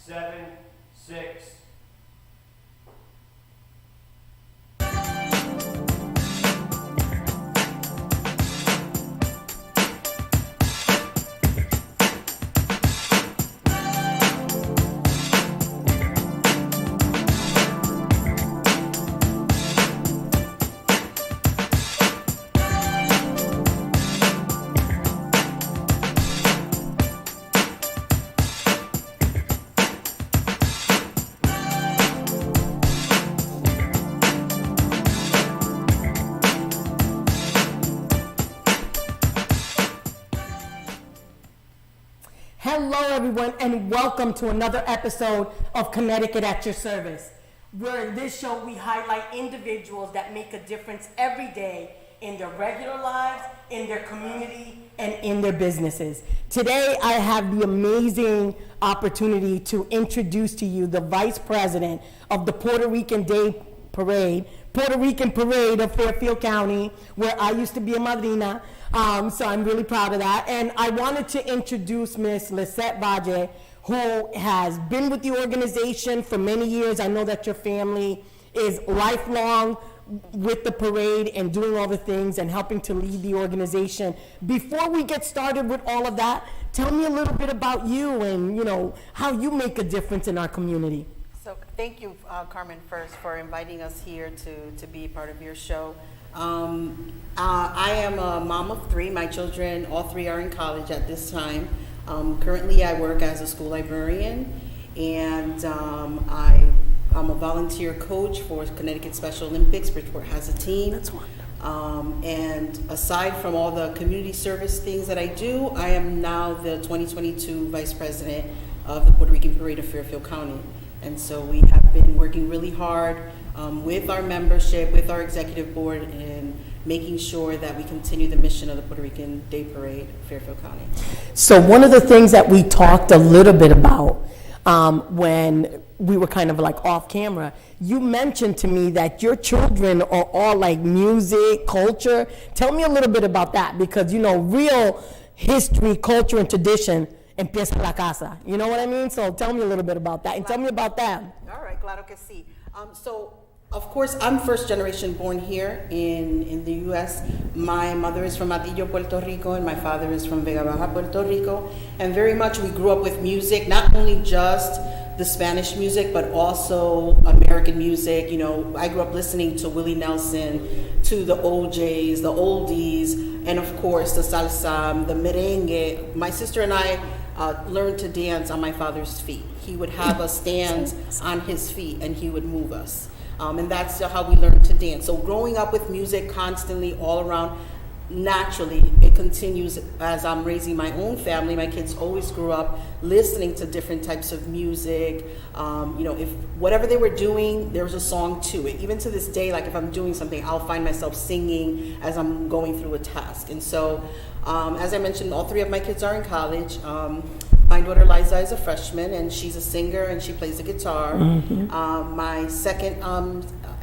7, 6. Hello everyone and welcome to another episode of Connecticut at your service, where in this show we highlight individuals that make a difference every day in their regular lives, in their community, and in their businesses. Today I have the amazing opportunity to introduce to you the Vice President of the Puerto Rican Parade of Fairfield County, where I used to be a madrina. So I'm really proud of that. And I wanted to introduce Miss Lissette Valle, who has been with the organization for many years. I know that your family is lifelong with the parade and doing all the things and helping to lead the organization. Before we get started with all of that, tell me a little bit about you and, how you make a difference in our community. So thank you, Carmen, first for inviting us here to be part of your show. I am a mom of 3. My children, all 3 are in college at this time. Currently, I work as a school librarian, and I'm a volunteer coach for Connecticut Special Olympics. Bridgeport has a team. That's wonderful. And aside from all the community service things that I do, I am now the 2022 Vice President of the Puerto Rican Parade of Fairfield County. And so we have been working really hard with our membership, with our executive board, and making sure that we continue the mission of the Puerto Rican Day Parade, Fairfield County. So one of the things that we talked a little bit about when we were kind of like off camera, you mentioned to me that your children are all like music, culture. Tell me a little bit about that, because real history, culture, and tradition empieza en la casa. You know what I mean? So tell me a little bit about that, and tell me about them. All right, claro que sí. So, of course, I'm first generation born here in the U.S. My mother is from Atillo, Puerto Rico, and my father is from Vega Baja, Puerto Rico. And very much we grew up with music, not only just the Spanish music, but also American music. I grew up listening to Willie Nelson, to the OJs, the oldies, and of course the salsa, the merengue. My sister and I learned to dance on my father's feet. He would have us dance on his feet and he would move us. And that's how we learned to dance. So growing up with music constantly all around, naturally it continues as I'm raising my own family. My kids always grew up listening to different types of music. If whatever they were doing, there was a song to it. Even to this day, like if I'm doing something, I'll find myself singing as I'm going through a task. And so, as I mentioned, all 3 of my kids are in college. My daughter Liza is a freshman, and she's a singer and she plays the guitar. Mm-hmm. My second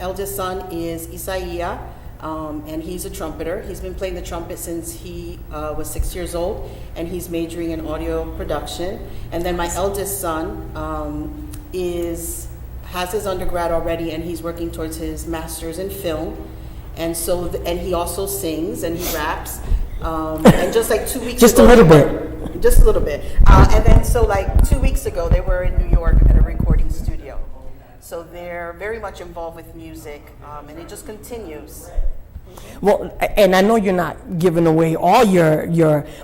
eldest son is Isaiah, and he's a trumpeter. He's been playing the trumpet since he was 6 years old, and he's majoring in audio production. And then my eldest son has his undergrad already, and he's working towards his master's in film. And so, and he also sings and he raps. And just like 2 weeks just ago, a little bit. Just a little bit. And then so like 2 weeks ago, they were in New York at a recording studio. So they're very much involved with music, and it just continues. Well, and I know you're not giving away all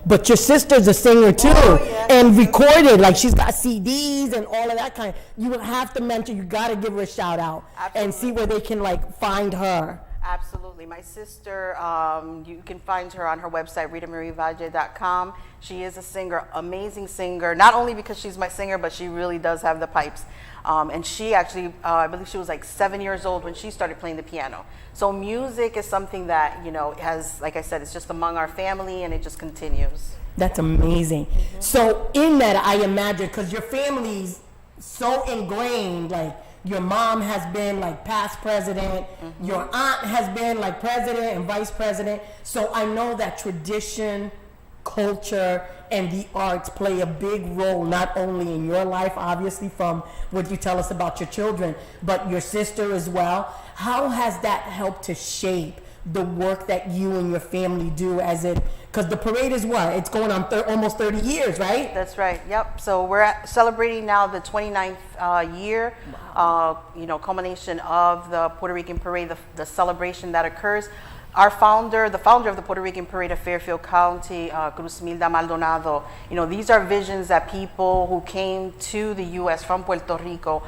but your sister's a singer too, yeah. And recorded, like she's got CDs and all of that kind. You have to mention, you got to give her a shout out. Absolutely. And see where they can find her. Absolutely. My sister, you can find her on her website, RitaMarieValle.com. She is a singer, amazing singer, not only because she's my singer, but she really does have the pipes. And she actually, I believe she was like 7 years old when she started playing the piano. So music is something that, has, like I said, it's just among our family and it just continues. That's amazing. Mm-hmm. So in that, I imagine, because your family's so ingrained, your mom has been past president, mm-hmm. Your aunt has been president and vice president. So I know that tradition culture and the arts play a big role, not only in your life, obviously, from what you tell us about your children, but your sister as well. How has that helped to shape the work that you and your family do because the parade is what? It's going on almost 30 years, right? That's right. Yep. So we're celebrating now the 29th year, culmination of the Puerto Rican Parade, the celebration that occurs. The founder of the Puerto Rican Parade of Fairfield County, Cruzmilda Maldonado, these are visions that people who came to the U.S. from Puerto Rico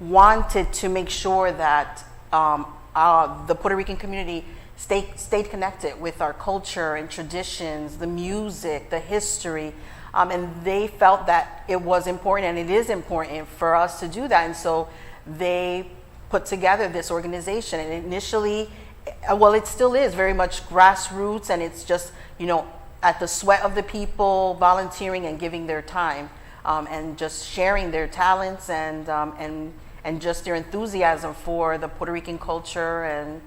wanted to make sure that the Puerto Rican community stayed connected with our culture and traditions, the music, the history, and they felt that it was important, and it is important for us to do that. And so they put together this organization, and initially, it still is very much grassroots, and it's just, at the sweat of the people, volunteering and giving their time, and just sharing their talents and just their enthusiasm for the Puerto Rican culture and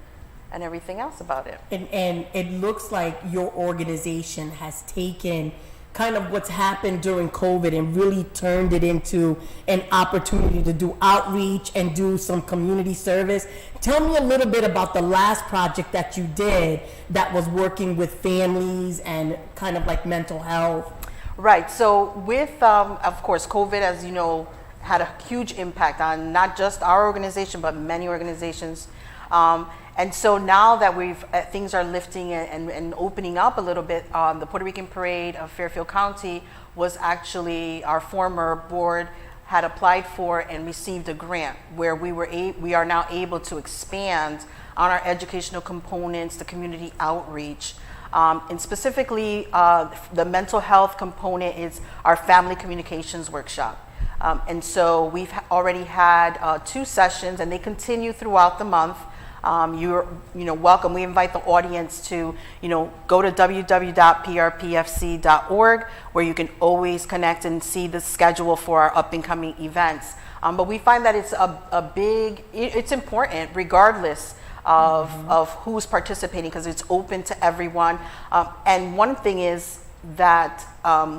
everything else about it. And it looks like your organization has taken kind of what's happened during COVID and really turned it into an opportunity to do outreach and do some community service. Tell me a little bit about the last project that you did that was working with families and kind of like mental health. Right. So with, of course, COVID, as you know, had a huge impact on not just our organization, but many organizations. And so now that things are lifting and opening up a little bit, the Puerto Rican Parade of Fairfield County was actually, our former board had applied for and received a grant where we are now able to expand on our educational components, the community outreach. And specifically, the mental health component is our family communications workshop. And so we've already had 2 sessions, and they continue throughout the month. You're welcome. We invite the audience to go to www.prpfc.org, where you can always connect and see the schedule for our up and coming events. But we find that it's it's important regardless of who's participating, because it's open to everyone. And one thing is that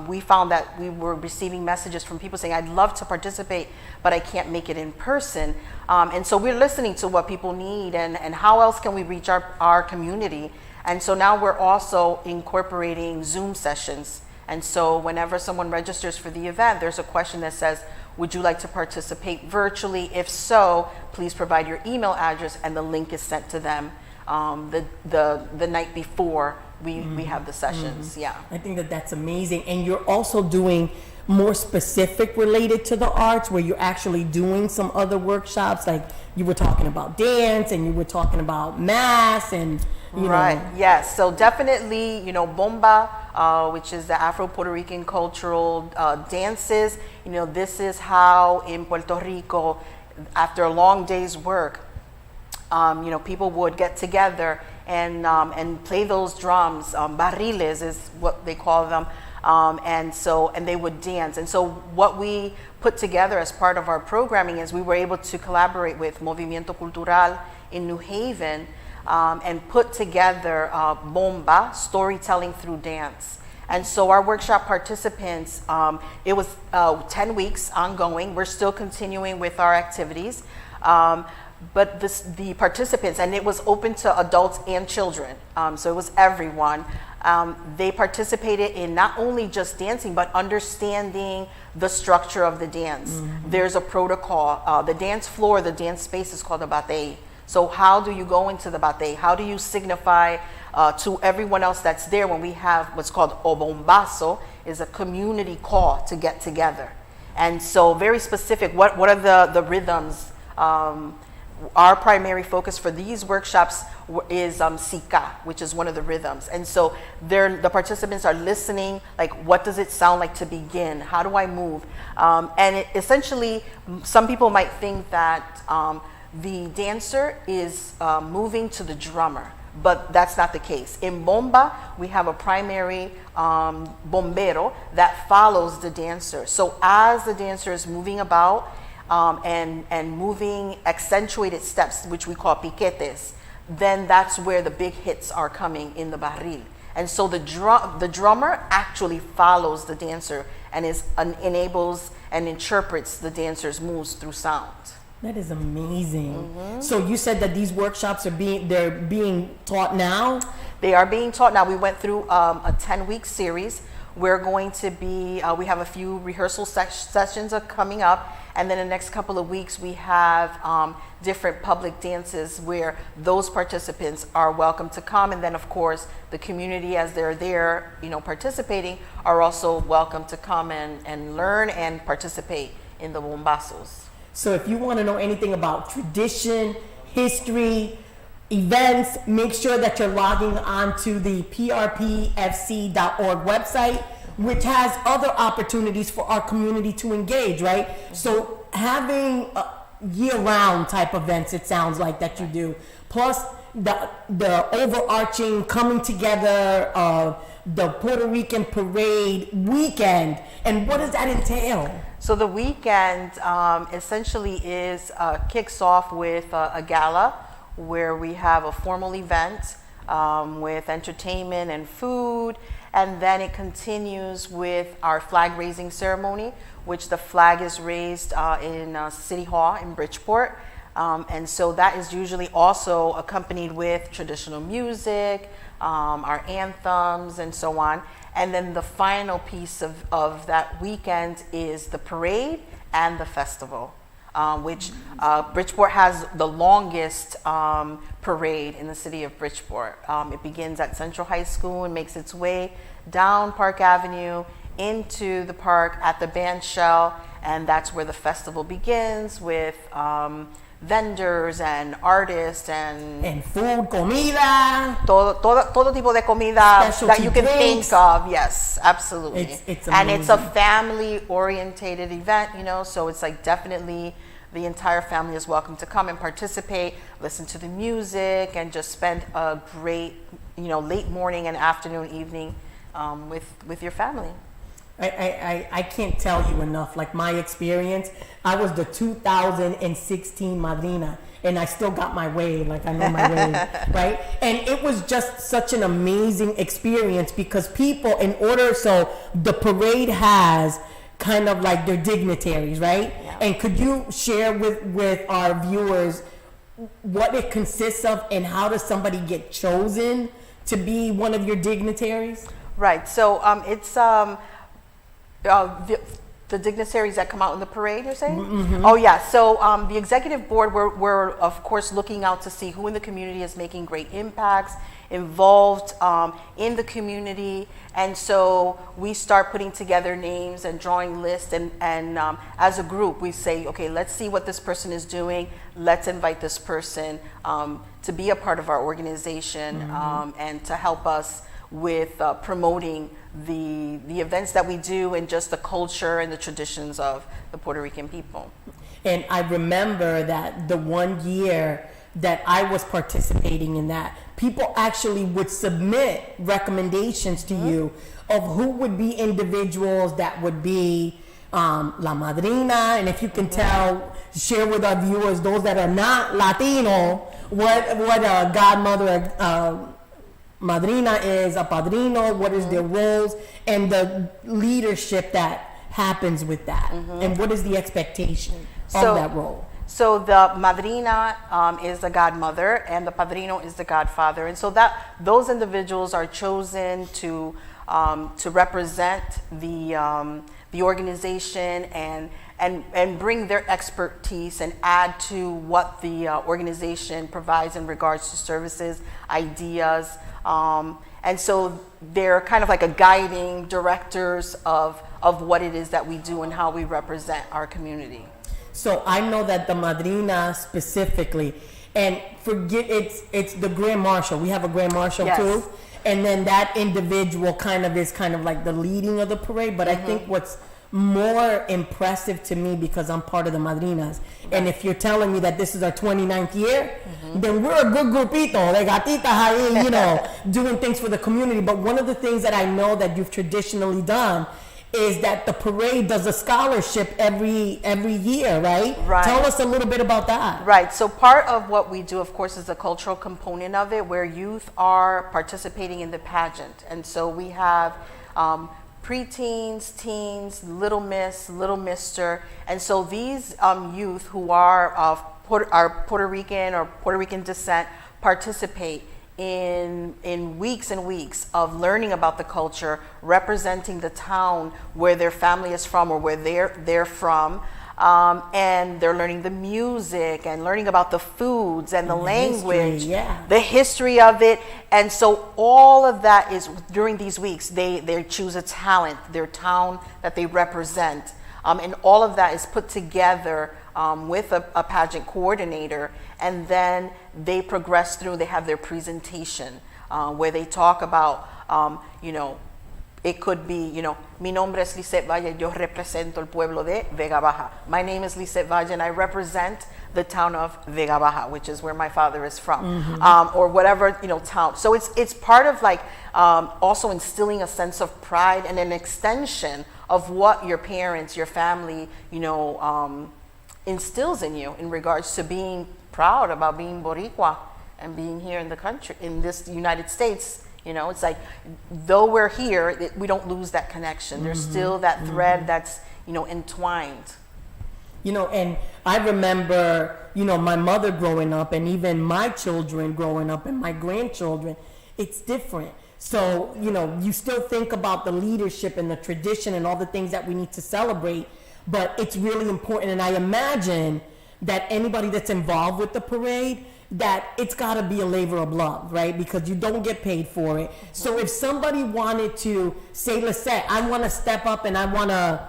we found that we were receiving messages from people saying, I'd love to participate, but I can't make it in person. And so we're listening to what people need and how else can we reach our community. And so now we're also incorporating Zoom sessions. And so whenever someone registers for the event, there's a question that says, would you like to participate virtually? If so, please provide your email address, and the link is sent to them the night before we have the sessions. Yeah, I think that's amazing. And you're also doing more specific related to the arts, where you're actually doing some other workshops, like you were talking about dance and you were talking about mass and right. Yes, so definitely bomba, which is the Afro-Puerto Rican cultural dances. This is how in Puerto Rico, after a long day's work, people would get together and play those drums. Barriles is what they call them. And they would dance. And so what we put together as part of our programming is we were able to collaborate with Movimiento Cultural in New Haven and put together bomba, storytelling through dance. And so our workshop participants, it was 10 weeks ongoing. We're still continuing with our activities. But the participants, and it was open to adults and children, so it was everyone. They participated in not only just dancing, but understanding the structure of the dance. Mm-hmm. There's a protocol. The dance floor, the dance space is called a bate. So how do you go into the bate? How do you signify to everyone else that's there when we have what's called o bombazo, is a community call to get together. And so very specific, what are the rhythms? Our primary focus for these workshops is sika, which is one of the rhythms. And so the participants are listening, like, what does it sound like to begin? How do I move? Essentially, some people might think that the dancer is moving to the drummer, but that's not the case. In bomba, we have a primary bombero that follows the dancer. So as the dancer is moving about, and moving accentuated steps, which we call piquetes, then that's where the big hits are coming in the barril. And so the drummer actually follows the dancer and enables and interprets the dancer's moves through sound. That is amazing. So you said that these workshops they're being taught now? They are being taught now. We went through a 10-week series. We're going to be, we have a few rehearsal sessions are coming up, and then the next couple of weeks we have different public dances where those participants are welcome to come, and then of course the community, as they're there, participating, are also welcome to come and learn and participate in the bombazos. So if you want to know anything about tradition, history, events, make sure that you're logging on to the PRPFC.org website, which has other opportunities for our community to engage, right? So having year-round type events, it sounds like that you do, plus the overarching coming together of the Puerto Rican Parade weekend, and what does that entail? So the weekend essentially kicks off with a gala where we have a formal event with entertainment and food, and then it continues with our flag raising ceremony, which the flag is raised in City Hall in Bridgeport. And so that is usually also accompanied with traditional music, our anthems, and so on. And then the final piece of that weekend is the parade and the festival, which Bridgeport has the longest parade in the city of Bridgeport. It begins at Central High School and makes its way down Park Avenue into the park at the band shell, and that's where the festival begins with vendors and artists and food, comida, todo tipo de comida that you can drinks. think of. Yes, absolutely. It's and it's a amazing. family-orientated event, so it's like definitely the entire family is welcome to come and participate, listen to the music, and just spend a great, late morning and afternoon, evening with your family. I can't tell you enough. Like my experience, I was the 2016 madrina, and I still got my way. Like I know my way, right? And it was just such an amazing experience because people, so the parade has kind of like their dignitaries, right? Yeah. And could you share with our viewers what it consists of and how does somebody get chosen to be one of your dignitaries? Right. So it's the dignitaries that come out in the parade, you're saying? Mm-hmm. Oh, yeah. So the executive board, we're of course looking out to see who in the community is making great impacts, involved in the community. And so we start putting together names and drawing lists. And as a group, we say, okay, let's see what this person is doing. Let's invite this person to be a part of our organization, and to help us with promoting the events that we do and just the culture and the traditions of the Puerto Rican people. And I remember that the one year that I was participating in that, people actually would submit recommendations to you of who would be individuals that would be La Madrina, and if you can share with our viewers, those that are not Latino, what a godmother, madrina is, a padrino, what is their roles, and the leadership that happens with that, and what is the expectation of that role? So the madrina is the godmother, and the padrino is the godfather, and so those individuals are chosen to represent the organization and bring their expertise and add to what the organization provides in regards to services, ideas. And so they're kind of like a guiding directors of what it is that we do and how we represent our community. So I know that the madrina specifically, and it's the grand marshal. We have a grand marshal too, and then that individual is kind of like the leading of the parade. But I think what's more impressive to me, because I'm part of the madrinas, and if you're telling me that this is our 29th year, then we're a good grupito, de gatitas ahí, doing things for the community. But one of the things that I know that you've traditionally done is that the parade does a scholarship every year, right? Right. Tell us a little bit about that. Right. So part of what we do, of course, is the cultural component of it, where youth are participating in the pageant. And so we have preteens, teens, little miss, little mister. And so these youth who are of Puerto Rican or Puerto Rican descent participate in weeks and weeks of learning about the culture, representing the town where their family is from or where they're from. And they're learning the music and learning about the foods and the language, the history of it. And so all of that is during these weeks, they choose a talent, their town that they represent. And all of that is put together with a pageant coordinator. And then they progress through, they have their presentation where they talk about, it could be, mi nombre es Lissette Valle, yo represento el pueblo de Vega Baja. My name is Lissette Valle and I represent the town of Vega Baja, which is where my father is from, or whatever, town. So it's part of like also instilling a sense of pride and an extension of what your parents, your family, instills in you in regards to being proud about being Boricua and being here in the country, in this United States. It's like, though we're here, we don't lose that connection. There's still that thread that's, entwined. And I remember, my mother growing up and even my children growing up and my grandchildren, it's different. So, you still think about the leadership and the tradition and all the things that we need to celebrate, but it's really important. And I imagine that anybody that's involved with the parade, that it's got to be a labor of love, right? Because you don't get paid for it. So if somebody wanted to say, Lissette, I want to step up and I want to,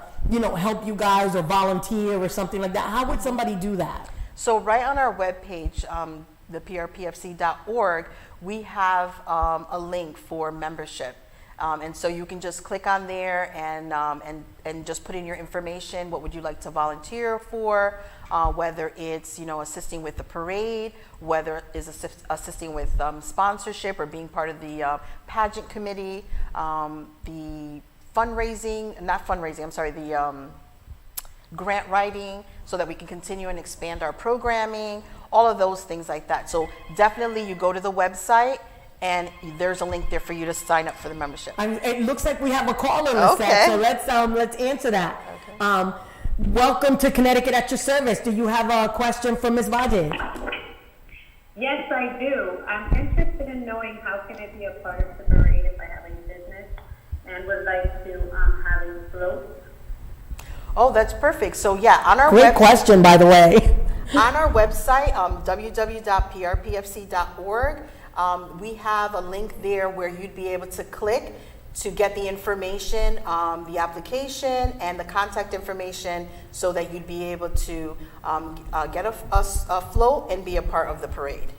help you guys or volunteer or something like that, how would somebody do that? So right on our webpage, the PRPFC.org, we have a link for membership. And so you can just click on there and just put in your information. What would you like to volunteer for? Whether it's assisting with the parade, whether it's assisting with sponsorship or being part of the pageant committee, the the grant writing, so that we can continue and expand our programming, all of those things like that. So definitely you go to the website and there's a link there for you to sign up for the membership. It looks like we have a caller, Lissette, so let's answer that. Okay. Welcome to Connecticut at your service. Do you have a question for Ms. Valle? Yes, I do. I'm interested in knowing how can I be a part of the parade if I have a business and would like to have a float. Oh, that's perfect. So yeah, on our Great question, by the way. On our website, www.prpfc.org, we have a link there where you'd be able to click to get the information, the application, and the contact information, so that you'd be able to get a float and be a part of the parade.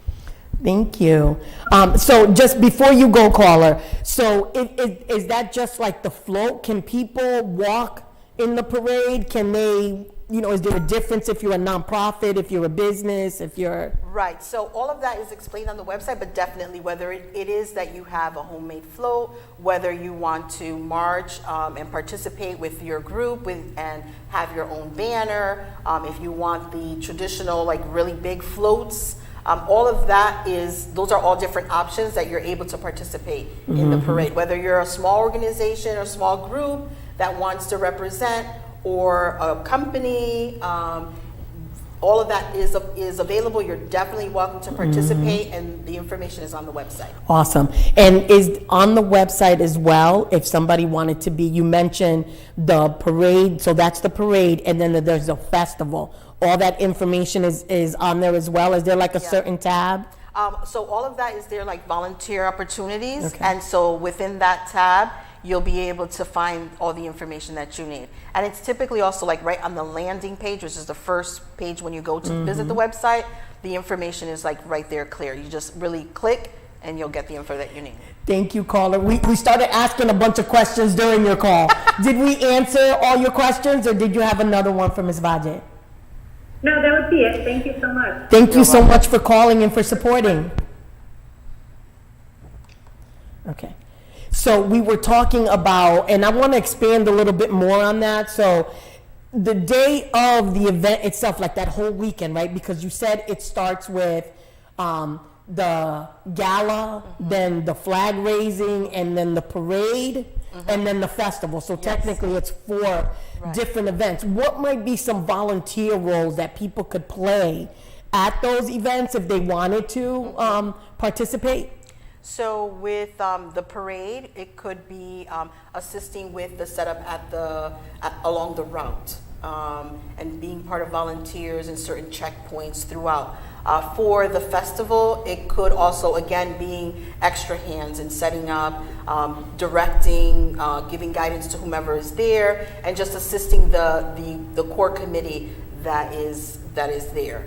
Thank you. So just before you go, caller, so is that just like the float? Can people walk in the parade? Can they, is there a difference if you're a nonprofit, if you're a business, if you're... Right, so all of that is explained on the website, but definitely whether it is that you have a homemade float, whether you want to march and participate with your group and have your own banner, if you want the traditional, like really big floats, all of that those are all different options that you're able to participate in the parade. Whether you're a small organization or small group that wants to represent, or a company, all of that is available. You're definitely welcome to participate, and the information is on the website. Awesome. And is on the website as well, if somebody wanted to be, you mentioned the parade, so that's the parade, and then there's a festival. All that information is on there as well. Is there like a certain tab? So all of that is there, like volunteer opportunities. Okay. And so within that tab, you'll be able to find all the information that you need. And it's typically also like right on the landing page, which is the first page when you go to visit the website. The information is like right there clear. You just really click and you'll get the info that you need. Thank you, caller. We started asking a bunch of questions during your call. Did we answer all your questions, or did you have another one for Ms. Valle? No, that would be it. Thank you so much. Thank you so much for calling and for supporting. Okay. So we were talking about, and I want to expand a little bit more on that. So the day of the event itself, like that whole weekend, right? Because you said it starts with the gala, then the flag raising, and then the parade, and then the festival. So technically it's 4 different events. What might be some volunteer roles that people could play at those events if they wanted to participate? So with the parade, it could be assisting with the setup along the route and being part of volunteers in certain checkpoints throughout. For the festival, it could also, again, being extra hands in setting up, directing, giving guidance to whomever is there, and just assisting the core committee that is there.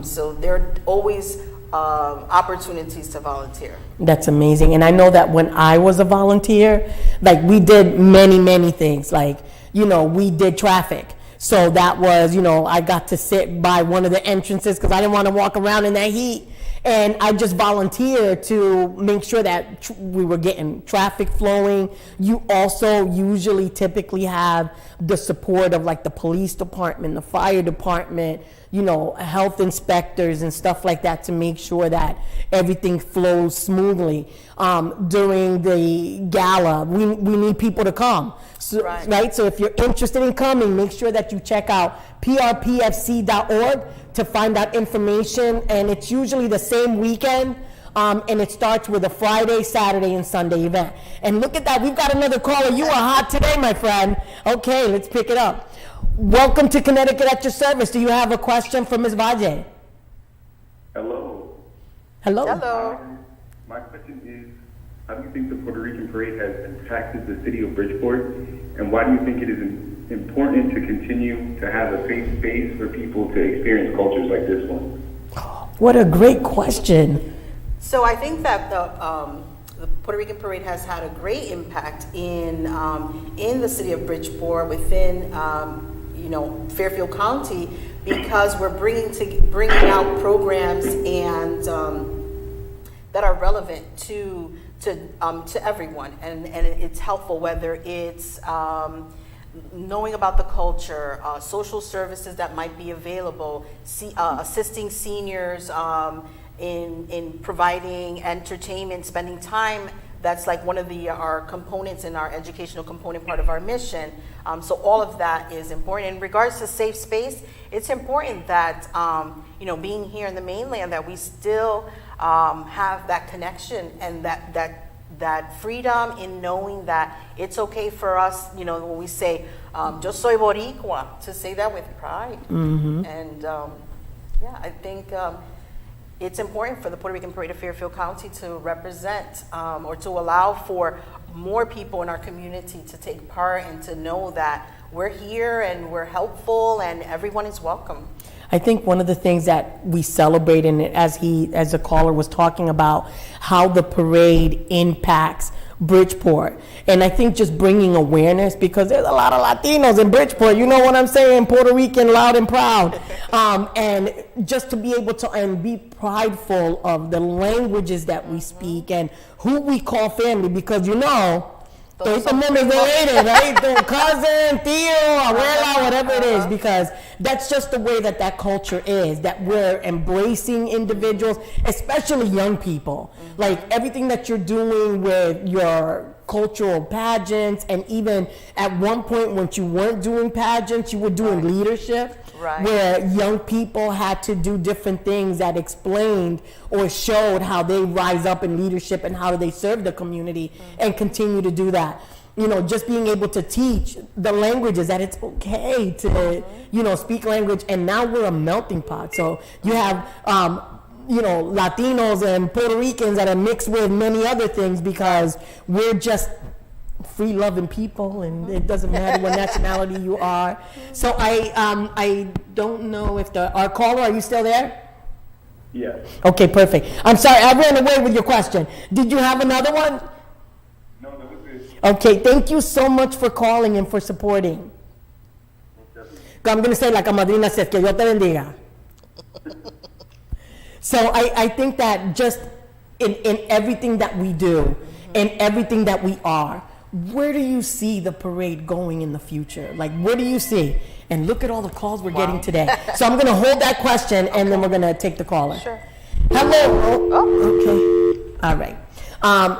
So there are always opportunities to volunteer. That's amazing. And I know that when I was a volunteer, like we did many things. Like, you know, we did traffic. So that was, you know, I got to sit by one of the entrances because I didn't want to walk around in that heat. And I just volunteered to make sure that we were getting traffic flowing. You also usually typically have the support of like the police department, the fire department, you know, health inspectors and stuff like that to make sure that everything flows smoothly. During the gala, we need people to come. So, right? So if you're interested in coming, make sure that you check out PRPFC.org to find out information. And it's usually the same weekend. And it starts with a Friday, Saturday, and Sunday event. And look at that, we've got another caller. You are hot today, my friend. Okay, let's pick it up. Welcome to Connecticut at your service. Do you have a question for Ms. Valle? Hello. Hello. Hello. My question is, how do you think the Puerto Rican Parade has impacted the city of Bridgeport? And why do you think it is important to continue to have a safe space for people to experience cultures like this one? What a great question. So I think that the Puerto Rican Parade has had a great impact in the city of Bridgeport, within Fairfield County, because we're bringing out programs and that are relevant to everyone, and it's helpful, whether it's knowing about the culture, social services that might be available, assisting seniors in providing entertainment, spending time. That's like one of our components in our educational component, part of our mission. So all of that is important. In regards to safe space, it's important that, being here in the mainland, that we still have that connection and that freedom in knowing that it's okay for us, when we say, yo soy boricua, to say that with pride. And I think it's important for the Puerto Rican Parade of Fairfield County to represent or to allow for more people in our community to take part and to know that we're here and we're helpful and everyone is welcome. I think one of the things that we celebrate, and as the caller was talking about, how the parade impacts Bridgeport. And I think just bringing awareness, because there's a lot of Latinos in Bridgeport, you know what I'm saying, Puerto Rican, loud and proud. And just to be able to and be prideful of the languages that we speak and who we call family, because todos somos related, right? Cousin, tío, abuela, whatever it is, because that's just the way that culture is, that we're embracing individuals, especially young people. Like everything that you're doing with your cultural pageants, and even at one point when you weren't doing pageants, you were doing leadership. Right. Where young people had to do different things that explained or showed how they rise up in leadership and how they serve the community and continue to do that. Just being able to teach the languages, that it's okay to, speak language. And now we're a melting pot. So you have, Latinos and Puerto Ricans that are mixed with many other things, because we're just free loving people, and it doesn't matter what nationality you are. So I don't know if our caller, are you still there? Yes. Okay, perfect. I'm sorry, I ran away with your question. Did you have another one? No, that was it. Okay, thank you so much for calling and for supporting. I'm going to say like a madrina says, que Dios te bendiga. So I think that just in everything that we do, and everything that we are, where do you see the parade going in the future? Like, where do you see? And look at all the calls we're getting today. So I'm going to hold that question, and then we're going to take the caller. Sure. Hello. Okay. All right.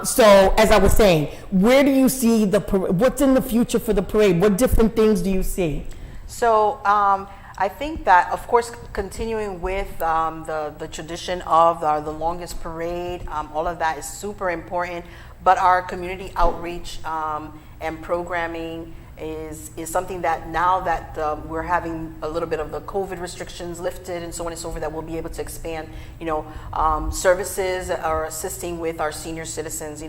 So as I was saying, where do you see the parade? What's in the future for the parade? What different things do you see? So I think that, of course, continuing with the tradition of the longest parade, all of that is super important. But our community outreach and programming is something that now that we're having a little bit of the COVID restrictions lifted and so on and so forth, that we'll be able to expand, services or assisting with our senior citizens.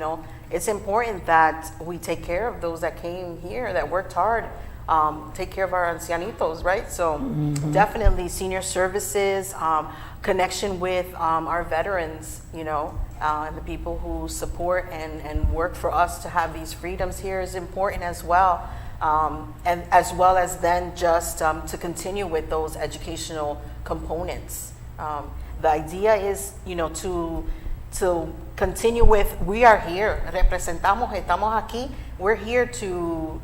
It's important that we take care of those that came here, that worked hard, take care of our ancianitos, right? So definitely senior services, connection with our veterans, and the people who support and work for us to have these freedoms here is important as well. And as well as then just to continue with those educational components. The idea is, to continue with, we are here, representamos, estamos aquí, we're here to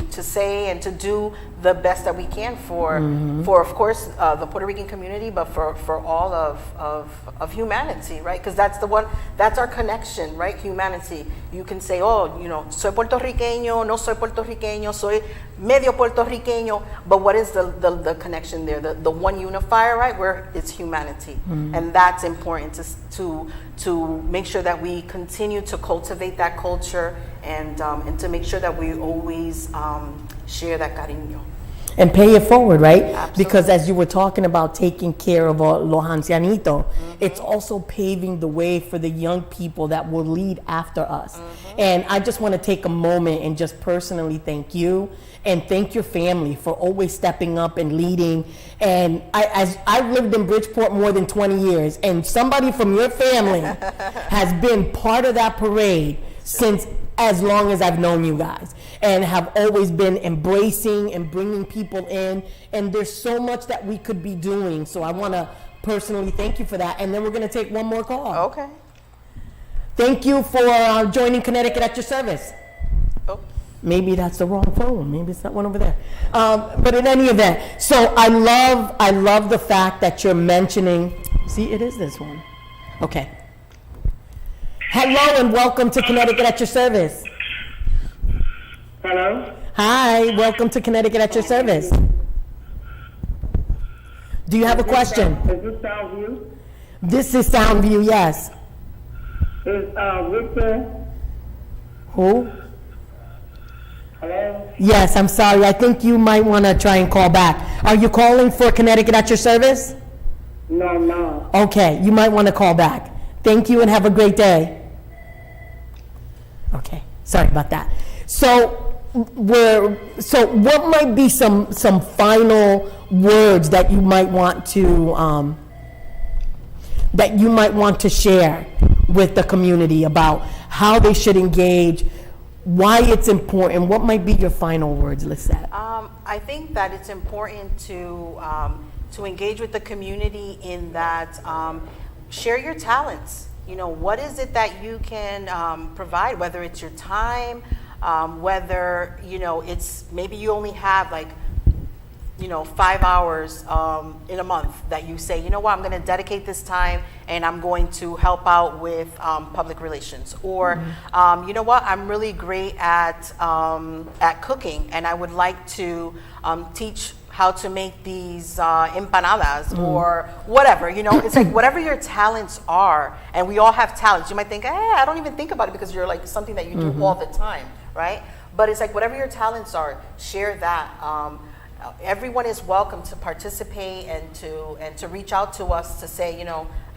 say and to do the best that we can for of course the Puerto Rican community, but for all of humanity, right? Because that's our connection, right? Humanity. You can say, soy puertorriqueño, no soy puertorriqueño, soy medio puertorriqueño, but what is the connection there? The one unifier, right? Where it's humanity, and that's important to make sure that we continue to cultivate that culture and to make sure that we always share that cariño. And pay it forward, right? Absolutely. Because as you were talking about taking care of los ancianitos, it's also paving the way for the young people that will lead after us. And I just want to take a moment and just personally thank you and thank your family for always stepping up and leading. And I've lived in Bridgeport more than 20 years, and somebody from your family has been part of that parade since as long as I've known you guys, and have always been embracing and bringing people in. And there's so much that we could be doing. So I want to personally thank you for that. And then we're going to take one more call. Okay. Thank you for joining Connecticut at your service. Oh. Maybe that's the wrong phone. Maybe it's that one over there. But in any event, so I love the fact that you're mentioning. See, it is this one. Okay. Hello and welcome to Connecticut at your service. Hello? Hi, welcome to Connecticut at your service. Do you have a question? Is this Soundview? This is Soundview, yes. Is Victor? Who? Hello? Yes, I'm sorry. I think you might want to try and call back. Are you calling for Connecticut at your service? No. Okay, you might want to call back. Thank you and have a great day. Okay, sorry about that. So what might be some final words that you might want to share with the community about how they should engage, why it's important? What might be your final words, Lissette? I think that it's important to engage with the community in that share your talents. What is it that you can provide, whether it's your time, whether, it's maybe you only have 5 hours in a month that you say, I'm going to dedicate this time and I'm going to help out with public relations. Or, I'm really great at cooking and I would like to teach how to make these empanadas or whatever, it's like whatever your talents are, and we all have talents. You might think, I don't even think about it because you're like something that you do all the time, right? But it's like whatever your talents are, share that. Everyone is welcome to participate and to reach out to us to say,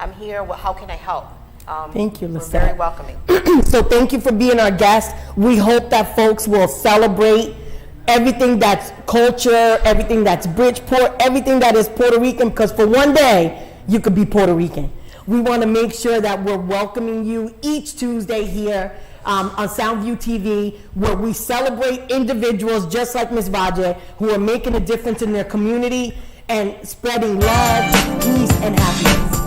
I'm here, how can I help? Thank you, Lissette. We're very welcoming. So thank you for being our guest. We hope that folks will celebrate everything that's culture, everything that's Bridgeport, everything that is Puerto Rican, because for one day, you could be Puerto Rican. We want to make sure that we're welcoming you each Tuesday here on Soundview TV, where we celebrate individuals just like Ms. Valle, who are making a difference in their community and spreading love, peace, and happiness.